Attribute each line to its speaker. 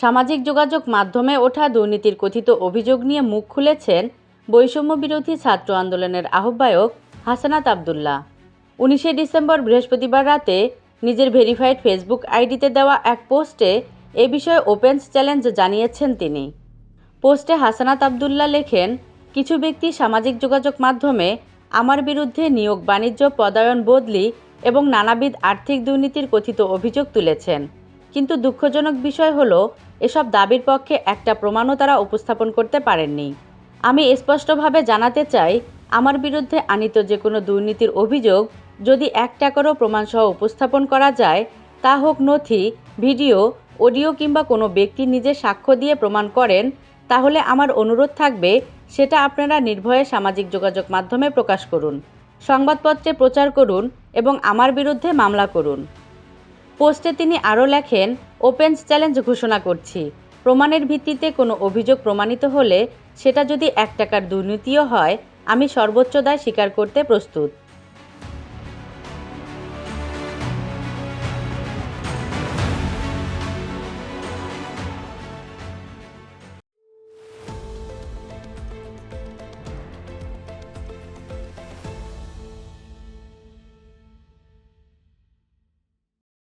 Speaker 1: সামাজিক যোগাযোগ মাধ্যমে ওঠা দুর্নীতির কথিত অভিযোগ নিয়ে মুখ খুলেছেন বৈষম্য বিরোধী ছাত্র আন্দোলনের আহ্বায়ক হাসানাত আব্দুল্লাহ। 19শে ডিসেম্বর বৃহস্পতিবার রাতে নিজের ভেরিফাইড ফেসবুক আইডিতে দেওয়া এক পোস্টে এ বিষয়ে ওপেন চ্যালেঞ্জ জানিয়েছেন তিনি। পোস্টে হাসানাত আব্দুল্লাহ লেখেন, কিছু ব্যক্তি সামাজিক যোগাযোগ মাধ্যমে আমার বিরুদ্ধে নিয়োগ, বাণিজ্য, পদায়ন, বদলি এবং নানাবিধ আর্থিক দুর্নীতির কথিত অভিযোগ তুলেছেন। কিন্তু দুঃখজনক বিষয় হলো, এসব দাবির পক্ষে একটা প্রমাণও তারা উপস্থাপন করতে পারেননি। আমি স্পষ্টভাবে জানাতে চাই, আমার বিরুদ্ধে আনীত যে কোনো দুর্নীতির অভিযোগ যদি এক টাকারও প্রমাণসহ উপস্থাপন করা যায়, তা হোক নথি, ভিডিও, অডিও কিংবা কোনো ব্যক্তি নিজে সাক্ষ্য দিয়ে প্রমাণ করেন, তাহলে আমার অনুরোধ থাকবে সেটা আপনারা নির্ভয়ে সামাজিক যোগাযোগ মাধ্যমে প্রকাশ করুন, সংবাদপত্রে প্রচার করুন এবং আমার বিরুদ্ধে মামলা করুন। পোস্টে তিনি আরও লেখেন, ওপেন চ্যালেঞ্জ ঘোষণা করছি, প্রমাণের ভিত্তিতে কোনো অভিযোগ প্রমাণিত হলে সেটা যদি 1 টাকার দুর্নীতিও হয়, আমি সর্বোচ্চ দায় স্বীকার করতে প্রস্তুত।